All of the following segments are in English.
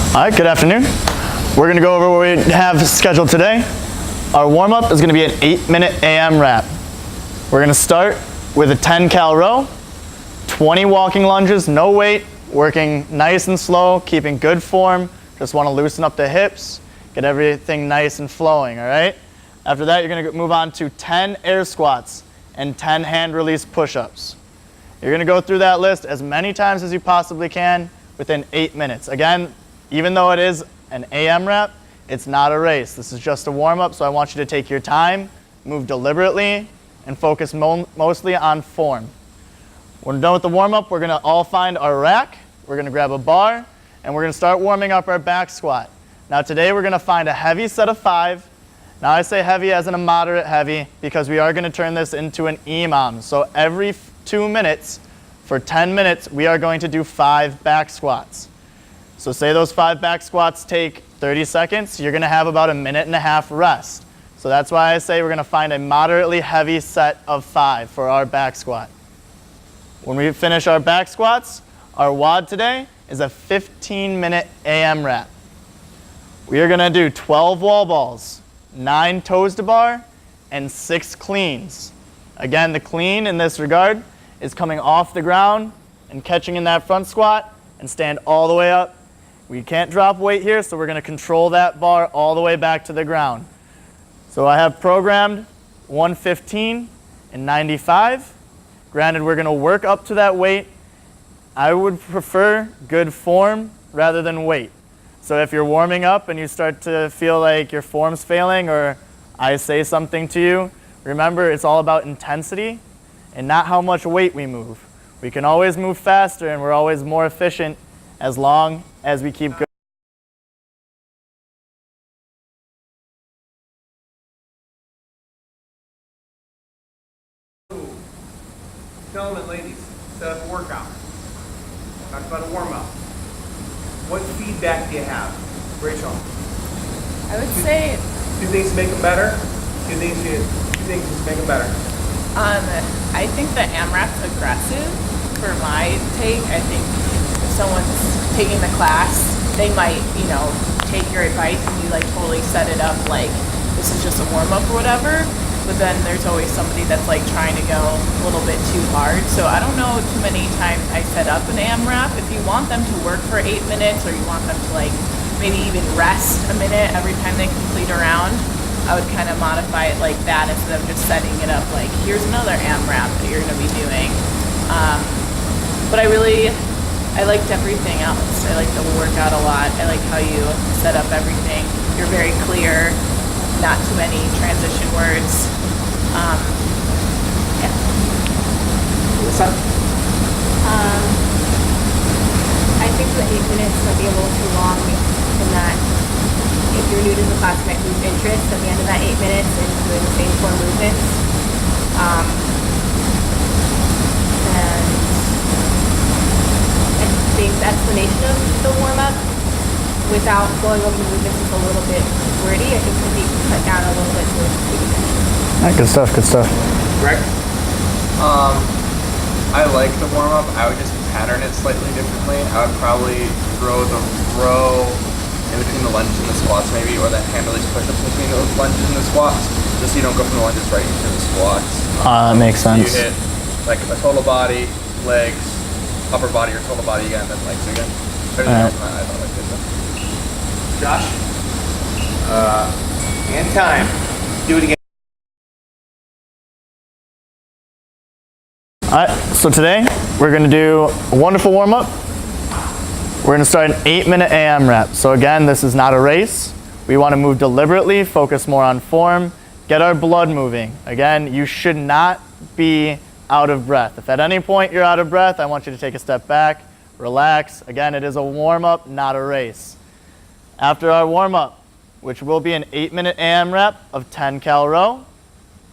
All right, good afternoon. We're gonna go over what we have scheduled today. Our warm-up is gonna be an 8-minute AM rep. We're gonna start with a 10 cal row, 20 walking lunges, no weight, working nice and slow, keeping good form. Just wanna loosen up the hips, get everything nice and flowing, all right? After that, you're gonna move on to 10 air squats and 10 hand release push-ups. You're gonna go through that list as many times as you possibly can within 8 minutes. Again, even though it is an AM rep, it's not a race. This is just a warm-up, so I want you to take your time, move deliberately, and focus mostly on form. When we're done with the warm-up, we're gonna all find our rack, we're gonna grab a bar, and we're gonna start warming up our back squat. Now today we're gonna find a heavy set of 5. Now I say heavy as in a moderate heavy because we are gonna turn this into an EMOM. So every 2 minutes, for 10 minutes, we are going to do 5 back squats. So say those 5 back squats take 30 seconds, you're gonna have about a minute and a half rest. So that's why I say we're gonna find a moderately heavy set of 5 for our back squat. When we finish our back squats, our WOD today is a 15-minute AM rep. We are gonna do 12 wall balls, 9 toes to bar, and 6 cleans. Again, the clean in this regard is coming off the ground and catching in that front squat and stand all the way up. We can't drop weight here, so we're gonna control that bar all the way back to the ground. So I have programmed 115 and 95. Granted, we're gonna work up to that weight. I would prefer good form rather than weight. So if you're warming up and you start to feel like your form's failing or I say something to you, remember it's all about intensity and not how much weight we move. We can always move faster and we're always more efficient as long as we keep going. Gentlemen, ladies, set up a workout. Talk about a warm-up. What feedback do you have? Rachel? I would say, 2 things to make them better? 2 things to make them better? I think the AMRAP's aggressive for my take. I think if someone's taking the class, they might, take your advice and you totally set it up like this is just a warm-up or whatever. But then there's always somebody that's trying to go a little bit too hard. So I don't know too many times I set up an AMRAP. If you want them to work for 8 minutes or you want them to maybe even rest a minute every time they complete a round, I would kind of modify it like that instead of just setting it up like here's another AMRAP that you're going to be doing. But I liked everything else. I liked the workout a lot. I like how you set up everything. You're very clear, not too many transition words. Yeah. Lisa? I think the 8 minutes might be a little too long in that if you're new to the class, you might lose interest at the end of that 8 minutes in doing the same 4 movements. And I think the explanation of the warm-up without going over the movements is a little bit wordy. I think could be cut down a little bit to maybe finish. All right, good stuff, good stuff. Greg? I like the warm-up. I would just pattern it slightly differently. I would probably throw the row in between the lunges and the squats maybe, or the hand release push-ups between those lunges and the squats, just so you don't go from the lunges right into the squats. That makes sense. You hit like a total body, legs, upper body or total body again, then legs again. Everything else than that, I thought I did that. Josh? And time. Do it again. All right, so today we're gonna do a wonderful warm-up. We're gonna start an 8-minute AM rep. So again, this is not a race. We wanna move deliberately, focus more on form, get our blood moving. Again, you should not be out of breath. If at any point you're out of breath, I want you to take a step back, relax. Again, it is a warm-up, not a race. After our warm-up, which will be an 8-minute AM rep of 10 cal row,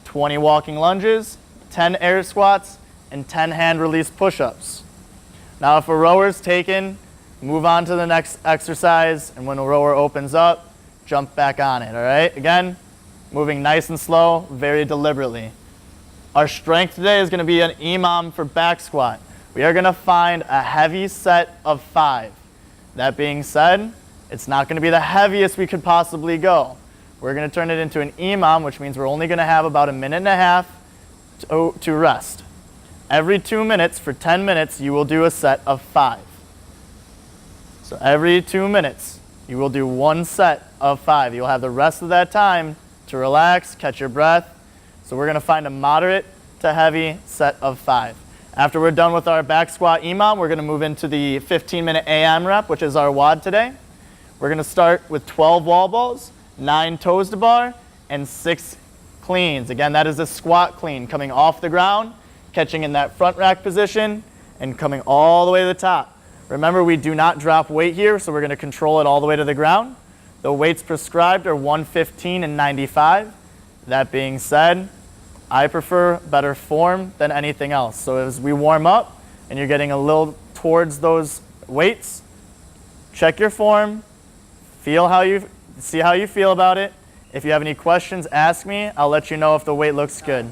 20 walking lunges, 10 air squats, and 10 hand release push-ups. Now if a rower's taken, move on to the next exercise, and when a rower opens up, jump back on it, all right? Again, moving nice and slow, very deliberately. Our strength today is gonna be an EMOM for back squat. We are gonna find a heavy set of 5. That being said, It's not going to be the heaviest we could possibly go. We're going to turn it into an EMOM, which means we're only going to have about a minute and a half to rest. Every 2 minutes for 10 minutes, you will do a set of 5. So every 2 minutes, you will do 1 set of 5. You'll have the rest of that time to relax, catch your breath. So we're going to find a moderate to heavy set of 5. After we're done with our back squat EMOM, we're going to move into the 15-minute AM rep, which is our WOD today. We're going to start with 12 wall balls, 9 toes to bar, and 6 cleans. Again, that is a squat clean, coming off the ground, catching in that front rack position, and coming all the way to the top. Remember, we do not drop weight here, so we're going to control it all the way to the ground. The weights prescribed are 115 and 95. That being said, I prefer better form than anything else. So as we warm up and you're getting a little towards those weights, check your form, see how you feel about it. If you have any questions, ask me. I'll let you know if the weight looks good.